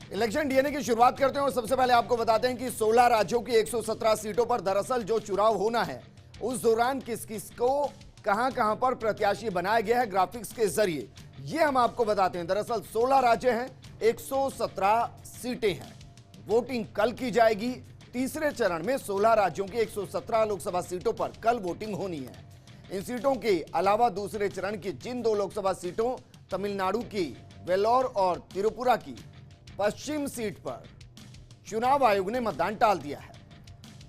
Election DNA की शुरुआत करते हैं और सबसे पहले आपको बताते हैं कि 16 राज्यों की 117 सीटों पर दरअसल जो चुनाव होना है उस दौरान किस किस को कहां पर प्रत्याशी बनाया गया है ग्राफिक्स के जरिए, ये हम आपको बताते हैं। दरअसल 16 राज्य हैं, 117 सीटें हैं। वोटिंग कल की जाएगी। तीसरे चरण में 16 राज्यों की 117 लोकसभा सीटों पर कल वोटिंग होनी है। इन सीटों के अलावा दूसरे चरण की जिन 2 लोकसभा सीटों तमिलनाडु की वेल्लोर और त्रिपुरा की पश्चिम सीट पर चुनाव आयोग ने मतदान टाल दिया है।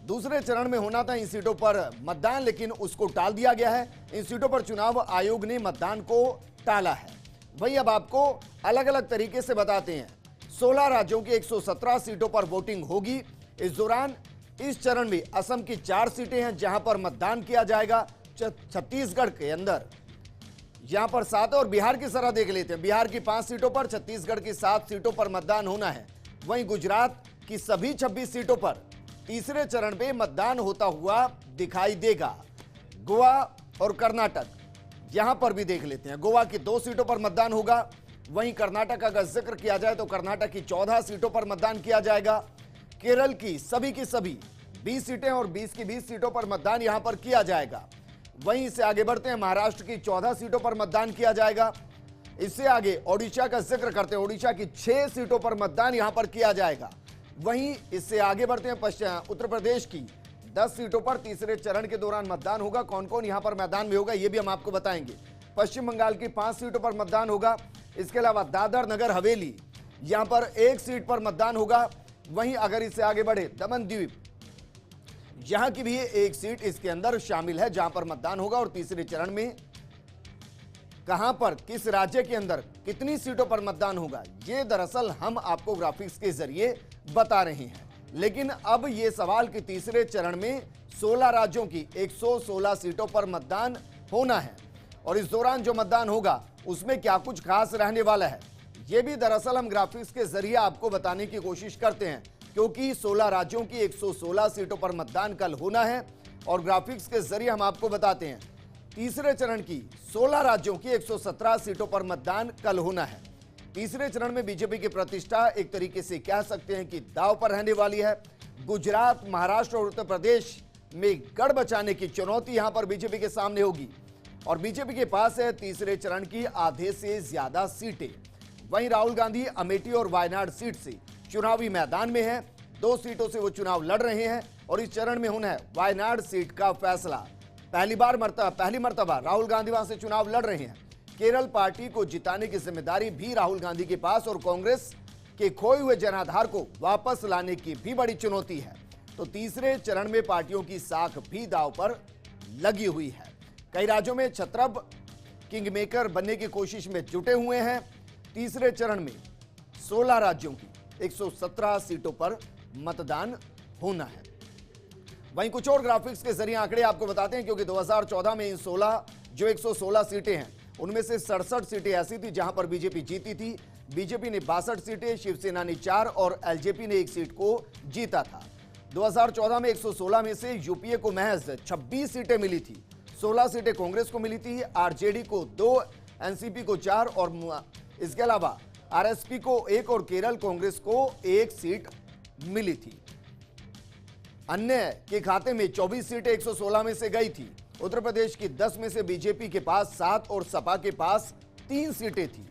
दूसरे चरण में होना था इन सीटों पर मतदान, लेकिन उसको टाल दिया गया है। इन सीटों पर चुनाव आयोग ने मतदान को टाला है। वही अब आपको अलग अलग तरीके से बताते हैं। 16 राज्यों की 117 सीटों पर वोटिंग होगी। इस दौरान इस चरण में असम की 4 सीटें हैं जहां पर मतदान किया जाएगा। छत्तीसगढ़ के अंदर यहां पर 7 और बिहार की सरह देख लेते हैं। बिहार की 5 सीटों पर, छत्तीसगढ़ की 7 सीटों पर मतदान होना है। वहीं गुजरात की सभी 26 सीटों पर तीसरे चरण में मतदान होता हुआ दिखाई देगा। गोवा और कर्नाटक यहां पर भी देख लेते हैं। गोवा की 2 सीटों पर मतदान होगा। वहीं कर्नाटक का अगर जिक्र किया जाए तो कर्नाटक की 14 सीटों पर मतदान किया जाएगा। केरल की सभी 20 सीटें और 20 की 20 सीटों पर मतदान यहां पर किया जाएगा। वहीं इससे आगे बढ़ते हैं, महाराष्ट्र की 14 सीटों पर मतदान किया जाएगा। इससे आगे ओडिशा का जिक्र करते हैं, ओडिशा की 6 सीटों पर मतदान यहां पर किया जाएगा। वहीं इससे आगे बढ़ते हैं, उत्तर प्रदेश की 10 सीटों पर तीसरे चरण के दौरान मतदान होगा। कौन कौन यहां पर मैदान में होगा ये भी हम आपको बताएंगे। पश्चिम बंगाल की 5 सीटों पर मतदान होगा। इसके अलावा दादर नगर हवेली यहां पर 1 सीट पर मतदान होगा। वहीं अगर इससे आगे बढ़े, दमन द्वीप यहां की भी 1 सीट इसके अंदर शामिल है जहां पर मतदान होगा। और तीसरे चरण में कहां पर, किस राज्य के अंदर कितनी सीटों पर मतदान होगा, ये दरअसल हम आपको ग्राफिक्स के जरिए बता रहे हैं। लेकिन अब यह सवाल कि तीसरे चरण में 16 राज्यों की 116 सीटों पर मतदान होना है और इस दौरान जो मतदान होगा उसमें क्या कुछ खास रहने वाला है, यह भी दरअसल हम ग्राफिक्स के जरिए आपको बताने की कोशिश करते हैं। क्योंकि 16 राज्यों की 116 सीटों पर मतदान कल होना है और ग्राफिक्स के जरिए हम आपको बताते हैं तीसरे चरण की 16 राज्यों की 117 सीटों पर मतदान कल होना है। तीसरे चरण में बीजेपी की प्रतिष्ठा एक तरीके से कह सकते हैं कि दांव पर रहने वाली है। गुजरात, महाराष्ट्र और उत्तर प्रदेश में गढ़ बचाने की चुनौती यहां पर बीजेपी के सामने होगी और बीजेपी के पास है तीसरे चरण की आधे से ज्यादा सीटें। वहीं राहुल गांधी अमेठी और वायनाड सीट से चुनावी मैदान में है। 2 सीटों से वो चुनाव लड़ रहे हैं और इस चरण में होना है वायनाड सीट का फैसला। पहली मर्तबा राहुल गांधी वहां से चुनाव लड़ रहे हैं। केरल पार्टी को जिताने की जिम्मेदारी भी राहुल गांधी के पास और कांग्रेस के खोए हुए जनाधार को वापस लाने की भी बड़ी चुनौती है। तो तीसरे चरण में पार्टियों की साख भी दांव पर लगी हुई है। कई राज्यों में छत्रप किंगमेकर बनने की कोशिश में जुटे हुए हैं। तीसरे चरण में 16 राज्यों की 117 सीटों पर मतदान होना है। वहीं कुछ और ग्राफिक्स के जरिए आंकड़े आपको बताते हैं, क्योंकि 2014 में इन 116 सीटें हैं, उनमें से 67 सीटें ऐसी थी जहां पर बीजेपी जीती थी। बीजेपी ने 62 सीटें, शिवसेना ने 4 और एलजेपी ने 1 सीट को जीता था। 2014 में 116 में से यूपीए को महज 26 सीटें मिली थी। 16 सीटें कांग्रेस को मिली थी, आरजेडी को 2, एनसीपी को 4 और इसके अलावा आरएसपी को 1 और केरल कांग्रेस को 1 सीट मिली थी। अन्य के खाते में 24 सीटें 116 में से गई थी। उत्तर प्रदेश की 10 में से बीजेपी के पास 7 और सपा के पास 3 सीटें थी।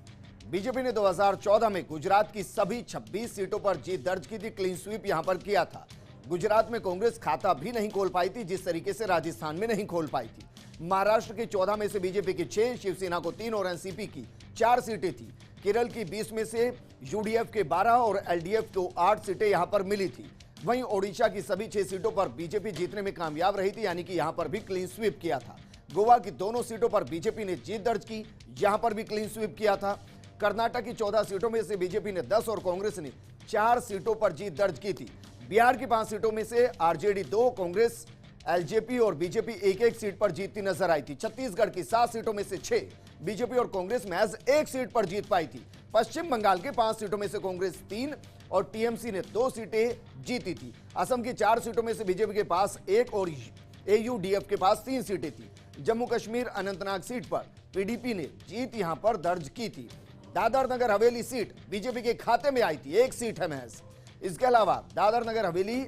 बीजेपी ने 2014 में गुजरात की सभी 26 सीटों पर जीत दर्ज की थी। क्लीन स्वीप यहां पर किया था। गुजरात में कांग्रेस खाता भी नहीं खोल पाई थी, जिस तरीके से राजस्थान में नहीं खोल पाई थी। महाराष्ट्र की 14 में से बीजेपी की 6, शिवसेना को 3 और एनसीपी की 4 सीटें थी। केरल की 20 में से यूडीएफ के 12 और एलडीएफ को 8 सीटें यहां पर मिली थी। वहीं ओडिशा की सभी 6 सीटों पर बीजेपी जीतने में कामयाब रही थी, यानी कि यहां पर भी क्लीन स्वीप किया था। गोवा की दोनों सीटों पर बीजेपी ने जीत दर्ज की, यहां पर भी क्लीन स्वीप किया था। कर्नाटक की 14 सीटों में से बीजेपी ने 10 और कांग्रेस ने 4 सीटों पर जीत दर्ज की थी। बिहार की 5 सीटों में से आरजेडी 2, कांग्रेस, एलजेपी और बीजेपी 1-1 सीट पर जीतती नजर आई थी। छत्तीसगढ़ की 7 सीटों में से 6 बीजेपी और कांग्रेस महज 1 सीट पर जीत पाई थी। पश्चिम बंगाल के 5 सीटों में से कांग्रेस 3 और टीएमसी ने 2 सीटें जीती थी। असम की 4 सीटों में से बीजेपी के पास 1 और एयूडीएफ के पास 3 सीटें थी। जम्मू कश्मीर अनंतनाग सीट पर पीडीपी ने जीत यहां पर दर्ज की थी। दादर नगर हवेली सीट बीजेपी के खाते में आई थी, एक सीट है महज। इसके अलावा दादर नगर हवेली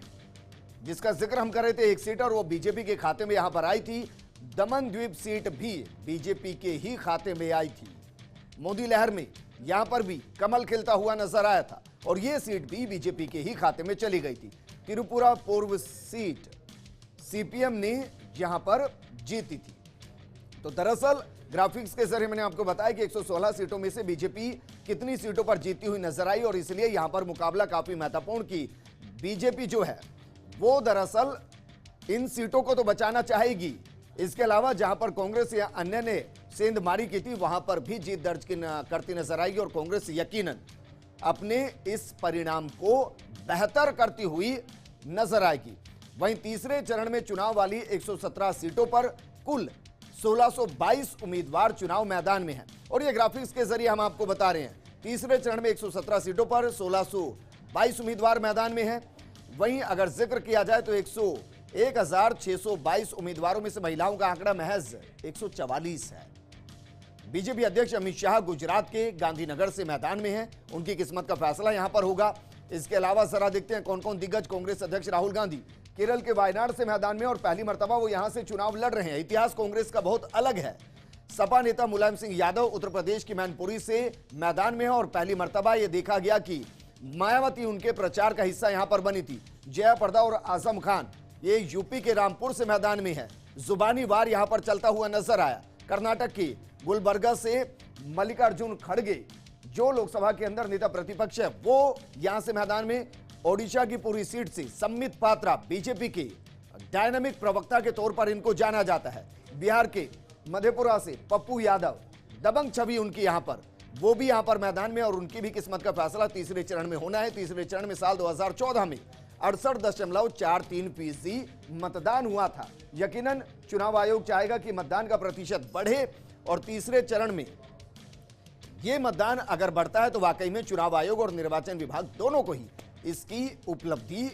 जिसका जिक्र हम कर रहे थे, एक सीट और वो बीजेपी के खाते में यहां पर आई थी। दमन द्वीप सीट भी बीजेपी के ही खाते में आई थी। मोदी लहर में यहां पर भी कमल खिलता हुआ नजर आया था और ये सीट भी बीजेपी के ही खाते में चली गई थी। त्रिपुरा पूर्व सीट सीपीएम ने यहां पर जीती थी। तो दरअसल ग्राफिक्स के जरिए मैंने आपको बताया कि 116 सीटों में से बीजेपी कितनी सीटों पर जीती हुई नजर आई और इसलिए यहां पर मुकाबला काफी महत्वपूर्ण की बीजेपी जो है वो दरअसल इन सीटों को तो बचाना चाहेगी। इसके अलावा जहां पर कांग्रेस या अन्य ने सेंधमारी की थी वहां पर भी जीत दर्ज करती नजर आएगी और कांग्रेस यकीनन अपने इस परिणाम को बेहतर करती हुई नजर आएगी। वहीं तीसरे चरण में चुनाव वाली 117 सीटों पर कुल 1622 उम्मीदवार चुनाव मैदान में हैं और ये ग्राफिक्स के जरिए हम आपको बता रहे हैं। तीसरे चरण में 117 सीटों पर 1622 उम्मीदवार मैदान में हैं। वहीं अगर जिक्र किया जाए तो 1622 उम्मीदवारों में से महिलाओं का आंकड़ा महज 144 है। बीजेपी अध्यक्ष अमित शाह गुजरात के गांधीनगर से मैदान में हैं, उनकी किस्मत का फैसला यहां पर होगा। इसके अलावा जरा देखते हैं कौन कौन दिग्गज। कांग्रेस अध्यक्ष राहुल गांधी केरल के वायनाड से मैदान में और पहली मर्तबा वो यहां से चुनाव लड़ रहे हैं। इतिहास कांग्रेस का बहुत अलग है। सपा नेता मुलायम सिंह यादव उत्तर प्रदेश की मैनपुरी से मैदान में है और पहली मर्तबा यह देखा गया कि मायावती उनके प्रचार का हिस्सा यहां पर बनी थी। जया प्रदा और आजम खान ये यूपी के रामपुर से मैदान में है। जुबानी वार यहां पर चलता हुआ नजर आया। कर्नाटक की गुलबर्गा से मल्लिकार्जुन खड़गे जो लोकसभा के अंदर नेता प्रतिपक्ष है वो यहां से मैदान में। ओडिशा की पूरी सीट से सम्मित पात्रा बीजेपी के डायनामिक प्रवक्ता के तौर पर इनको जाना जाता है। बिहार के मधेपुरा से पप्पू यादव दबंग छवि उनकी यहां पर, वो भी यहां पर मैदान में और उनकी भी किस्मत का फैसला तीसरे चरण में होना है। तीसरे चरण में साल 2014 में 68.43% मतदान हुआ था। यकीनन चुनाव आयोग चाहेगा कि मतदान का प्रतिशत बढ़े और तीसरे चरण में यह मतदान अगर बढ़ता है तो वाकई में चुनाव आयोग और निर्वाचन विभाग दोनों को ही इसकी उपलब्धि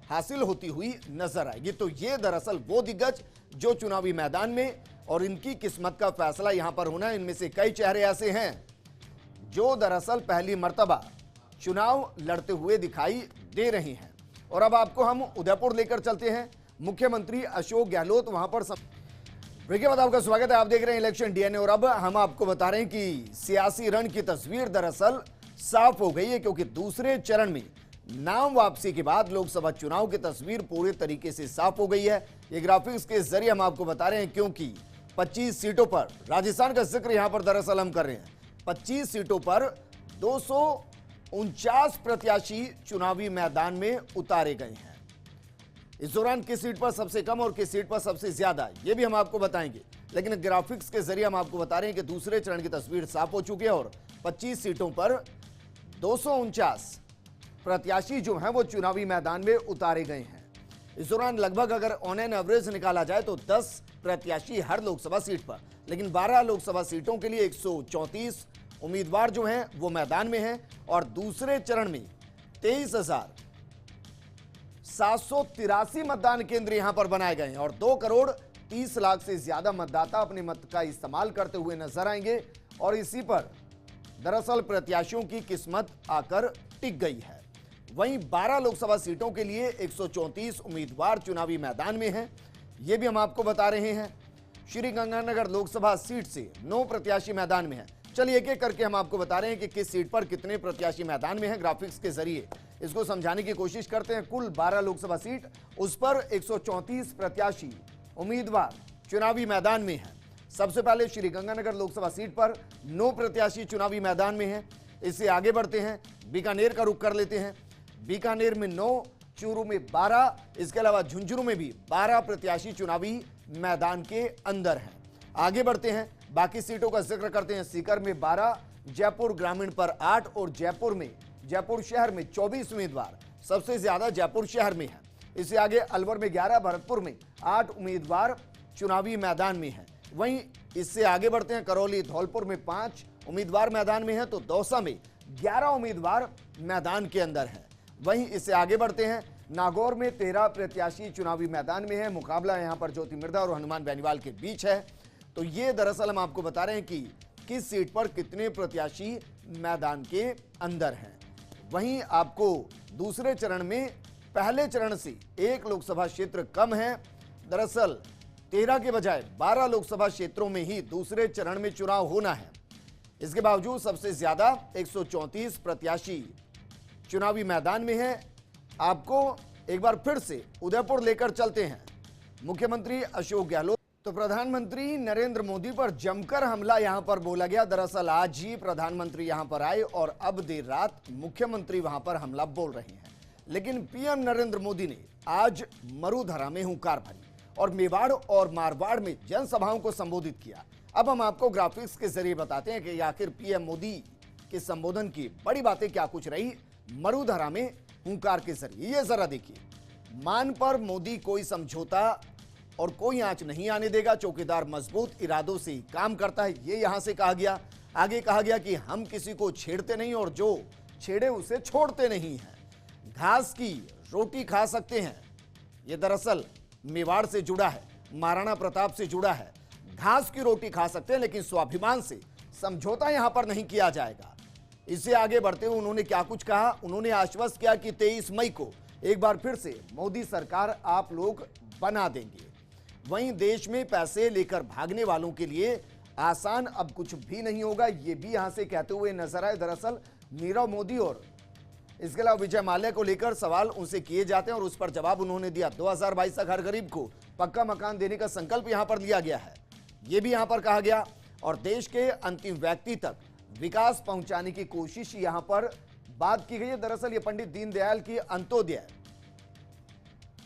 हासिल होती हुई नजर आएगी। तो ये दरअसल वो दिग्गज जो चुनावी मैदान में और इनकी किस्मत का फैसला यहां पर होना है। इनमें से कई चेहरे ऐसे हैं जो दरअसल पहली मर्तबा चुनाव लड़ते हुए दिखाई दे रही हैं। और अब आपको हम उदयपुर लेकर चलते हैं। मुख्यमंत्री अशोक गहलोत वहां पर ब्रेक बाद आपका स्वागत है। आप देख रहे हैं इलेक्शन डीएनए और अब हम आपको बता रहे हैं कि सियासी रण की तस्वीर दरअसल साफ हो गई है क्योंकि दूसरे चरण में नाम वापसी के बाद लोकसभा चुनाव की तस्वीर पूरे तरीके से साफ हो गई है। ये ग्राफिक्स के जरिए हम आपको बता रहे हैं क्योंकि 25 सीटों पर, राजस्थान का जिक्र यहां पर दरअसल हम कर रहे हैं, 25 सीटों पर 249 प्रत्याशी चुनावी मैदान में उतारे गए हैं। इस दौरान किस सीट पर सबसे कम और किस सीट पर सबसे ज्यादा ये भी हम आपको बताएंगे, लेकिन ग्राफिक्स के जरिए हम आपको बता रहे हैं कि दूसरे चरण की तस्वीर साफ हो चुकी है और 25 सीटों पर 249 प्रत्याशी जो हैं वो चुनावी मैदान में उतारे गए हैं। इस दौरान लगभग अगर ऑन एन एवरेज निकाला जाए तो 10 प्रत्याशी हर लोकसभा सीट पर, लेकिन 12 लोकसभा सीटों के लिए 134 उम्मीदवार जो हैं वो मैदान में हैं और दूसरे चरण में 23,783 मतदान केंद्र यहां पर बनाए गए हैं और 2,30,00,000 से ज्यादा मतदाता अपने मत का इस्तेमाल करते हुए नजर आएंगे और इसी पर दरअसल प्रत्याशियों की किस्मत आकर टिक गई है। वहीं 12 लोकसभा सीटों के लिए 134 उम्मीदवार चुनावी मैदान में हैं, ये भी हम आपको बता रहे हैं। श्रीगंगानगर लोकसभा सीट से 9 प्रत्याशी मैदान में हैं। चलिए एक एक करके हम आपको बता रहे हैं कि किस सीट पर कितने प्रत्याशी मैदान में हैं। ग्राफिक्स के जरिए इसको समझाने की कोशिश करते हैं। कुल 12 लोकसभा सीट, उस पर 134 प्रत्याशी उम्मीदवार चुनावी मैदान में हैं। सबसे पहले श्रीगंगानगर लोकसभा सीट पर 9 प्रत्याशी चुनावी मैदान में हैं। इससे आगे बढ़ते हैं, बीकानेर का रुख कर लेते हैं। बीकानेर में 9, चूरू में 12, इसके अलावा झुंझुनू में भी 12 प्रत्याशी चुनावी मैदान के अंदर हैं। आगे बढ़ते हैं, बाकी सीटों का जिक्र करते हैं। सीकर में 12, जयपुर ग्रामीण पर 8 और जयपुर शहर में 24 उम्मीदवार, सबसे ज्यादा जयपुर शहर में है। इससे आगे अलवर में 11, भरतपुर में 8 उम्मीदवार चुनावी मैदान में हैं। वहीं इससे आगे बढ़ते हैं, करौली धौलपुर में 5 उम्मीदवार मैदान में हैं तो दौसा में 11 उम्मीदवार मैदान के अंदर हैं। वहीं इससे आगे बढ़ते हैं, नागौर में 13 प्रत्याशी चुनावी मैदान में है। मुकाबला यहां पर ज्योति मिर्धा और हनुमान बेनीवाल के बीच है। तो ये दरअसल हम आपको बता रहे हैं कि किस सीट पर कितने प्रत्याशी मैदान के अंदर हैं। वहीं आपको दूसरे चरण में पहले चरण से 1 लोकसभा क्षेत्र कम है। दरअसल 13 के बजाय 12 लोकसभा क्षेत्रों में ही दूसरे चरण में चुनाव होना है। इसके बावजूद सबसे ज्यादा 134 प्रत्याशी चुनावी मैदान में हैं। आपको एक बार फिर से उदयपुर लेकर चलते हैं। मुख्यमंत्री अशोक गहलोत। तो प्रधानमंत्री नरेंद्र मोदी पर जमकर हमला यहां पर बोला गया। दरअसल आज ही प्रधानमंत्री यहां पर आए और अब देर रात मुख्यमंत्री वहां पर हमला बोल रहे हैं। लेकिन पीएम नरेंद्र मोदी ने आज मरुधरा में हुंकार भरी और मेवाड़ और मारवाड़ में जनसभाओं को संबोधित किया। अब हम आपको ग्राफिक्स के जरिए बताते हैं कि आखिर पीएम मोदी के संबोधन की बड़ी बातें क्या कुछ रही मरुधरा में हुंकार के जरिए। ये जरा देखिए। मान पर मोदी कोई समझौता और कोई आंच नहीं आने देगा। चौकीदार मजबूत इरादों से काम करता है, ये यहां से कहा गया। आगे कहा गया कि हम किसी को छेड़ते नहीं और जो छेड़े उसे छोड़ते नहीं हैं। घास की रोटी खा सकते हैं, ये दरअसल मेवाड़ से जुड़ा है, महाराणा प्रताप से जुड़ा है। घास की रोटी खा सकते हैं लेकिन स्वाभिमान से समझौता यहां पर नहीं किया जाएगा। इससे आगे बढ़ते हुए उन्होंने क्या कुछ कहा। उन्होंने आश्वस्त किया कि 23 मई को एक बार फिर से मोदी सरकार आप लोग बना देंगे। वहीं देश में पैसे लेकर भागने वालों के लिए आसान अब कुछ भी नहीं होगा, ये भी यहां से कहते हुए नजर आए। दरअसल नीरव मोदी और इसके अलावा विजय माल्या को लेकर सवाल उनसे किए जाते हैं और उस पर जवाब उन्होंने दिया। 2022 तक हर गरीब को पक्का मकान देने का संकल्प यहां पर लिया गया है, यह भी यहां पर कहा गया। और देश के अंतिम व्यक्ति तक विकास पहुंचाने की कोशिश यहां पर बात की गई है। दरअसल ये पंडित दीनदयाल की अंत्योदय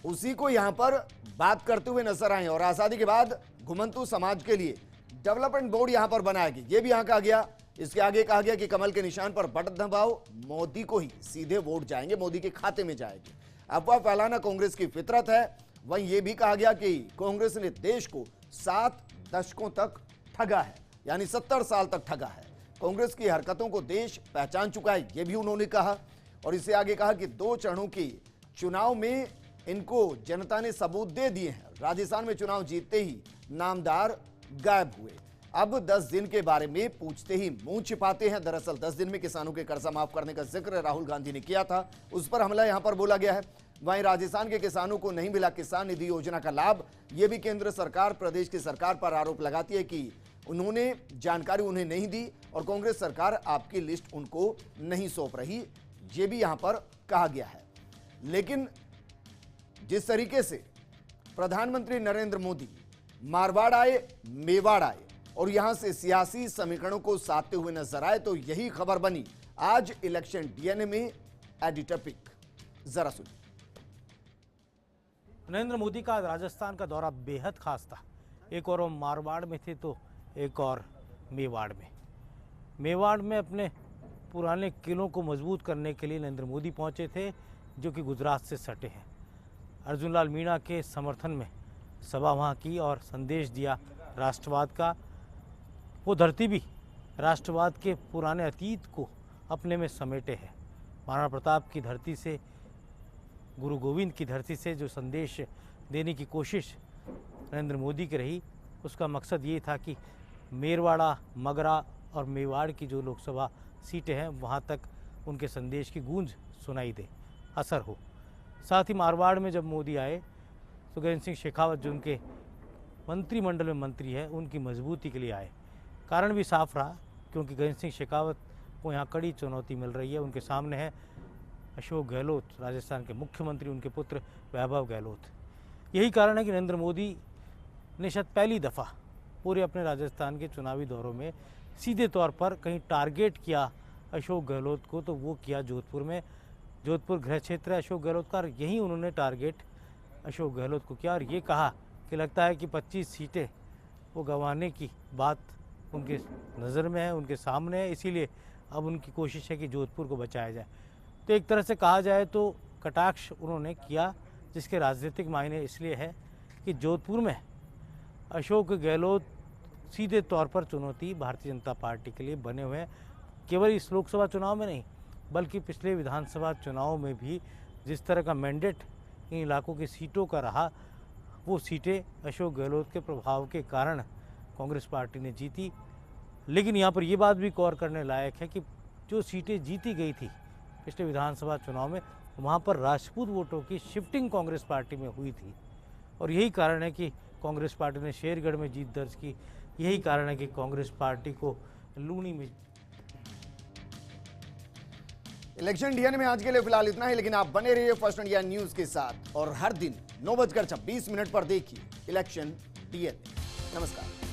उसी को यहां पर बात करते हुए नजर आए। और आजादी के बाद घुमंतू समाज के लिए डेवलपमेंट बोर्ड यहां पर बनाया गया, यह भी यहां कहा गया। इसके आगे कहा गया कि कमल के निशान पर बटन दबाओ, मोदी को ही सीधे वोट जाएंगे, मोदी के खाते में जाएंगे। अफवाह फैलाना कांग्रेस की फितरत है। वहीं यह भी कहा गया कि कांग्रेस ने देश को 7 दशकों तक ठगा है, यानी 70 साल तक ठगा है। कांग्रेस की हरकतों को देश पहचान चुका है, यह भी उन्होंने कहा। और इससे आगे कहा कि 2 चरणों के चुनाव में इनको जनता ने सबूत दे दिए हैं। राजस्थान में चुनाव जीतते ही नामदार गायब हुए। अब 10 दिन के बारे में पूछते ही मुंह छिपाते हैं। दरअसल 10 दिन में किसानों के कर्जा माफ करने का जिक्र राहुल गांधी ने किया था, उस पर हमला यहां पर बोला गया है। वहीं राजस्थान के किसानों को नहीं मिला किसान निधि योजना का लाभ, यह भी केंद्र सरकार प्रदेश की सरकार पर आरोप लगाती है कि उन्होंने जानकारी उन्हें नहीं दी और कांग्रेस सरकार आपकी लिस्ट उनको नहीं सौंप रही, यह भी यहां पर कहा गया है। लेकिन जिस तरीके से प्रधानमंत्री नरेंद्र मोदी मारवाड़ आए, मेवाड़ आए और यहां से सियासी समीकरणों को साधते हुए नजर आए, तो यही खबर बनी आज इलेक्शन डीएनए में एडिटर पिक। जरा सुनिए। नरेंद्र मोदी का राजस्थान का दौरा बेहद खास था। एक और वो मारवाड़ में थे तो एक और मेवाड़ में। मेवाड़ में अपने पुराने किलों को मजबूत करने के लिए नरेंद्र मोदी पहुंचे थे, जो कि गुजरात से सटे हैं। अर्जुन लाल मीणा के समर्थन में सभा वहाँ की और संदेश दिया राष्ट्रवाद का। वो धरती भी राष्ट्रवाद के पुराने अतीत को अपने में समेटे है। महाराणा प्रताप की धरती से, गुरु गोविंद की धरती से जो संदेश देने की कोशिश नरेंद्र मोदी की रही, उसका मकसद ये था कि मेरवाड़ा, मगरा और मेवाड़ की जो लोकसभा सीटें हैं वहाँ तक उनके संदेश की गूंज सुनाई दे, असर हो। साथ ही मारवाड़ में जब मोदी आए तो गजेंद्र सिंह शेखावत जो उनके मंत्रिमंडल में मंत्री है, उनकी मजबूती के लिए आए। कारण भी साफ रहा, क्योंकि गजेंद्र सिंह शेखावत को यहाँ कड़ी चुनौती मिल रही है। उनके सामने है अशोक गहलोत, राजस्थान के मुख्यमंत्री, उनके पुत्र वैभव गहलोत। यही कारण है कि नरेंद्र मोदी ने शायद पहली दफ़ा पूरे अपने राजस्थान के चुनावी दौरों में सीधे तौर पर कहीं टारगेट किया अशोक गहलोत को, तो वो किया जोधपुर में। जोधपुर गृह क्षेत्र है अशोक गहलोत का, यहीं उन्होंने टारगेट अशोक गहलोत को किया और ये कहा कि लगता है कि 25 सीटें वो गंवाने की बात उनके नज़र में है, उनके सामने है, इसीलिए अब उनकी कोशिश है कि जोधपुर को बचाया जाए। तो एक तरह से कहा जाए तो कटाक्ष उन्होंने किया, जिसके राजनीतिक मायने इसलिए है कि जोधपुर में अशोक गहलोत सीधे तौर पर चुनौती भारतीय जनता पार्टी के लिए बने हुए हैं। केवल इस लोकसभा चुनाव में नहीं, बल्कि पिछले विधानसभा चुनाव में भी जिस तरह का मैंडेट इन इलाकों की सीटों का रहा, वो सीटें अशोक गहलोत के प्रभाव के कारण कांग्रेस पार्टी ने जीती। लेकिन यहाँ पर ये बात भी गौर करने लायक है कि जो सीटें जीती गई थी पिछले विधानसभा चुनाव में, वहाँ पर राजपूत वोटों की शिफ्टिंग कांग्रेस पार्टी में हुई थी। और यही कारण है कि कांग्रेस पार्टी ने शेरगढ़ में जीत दर्ज की। यही कारण है कि कांग्रेस पार्टी को लूनी में। इलेक्शन डीएनए में आज के लिए फिलहाल इतना ही, लेकिन आप बने रहिए फर्स्ट इंडिया न्यूज के साथ और हर दिन 9:26 पर देखिए इलेक्शन डीएनए। नमस्कार।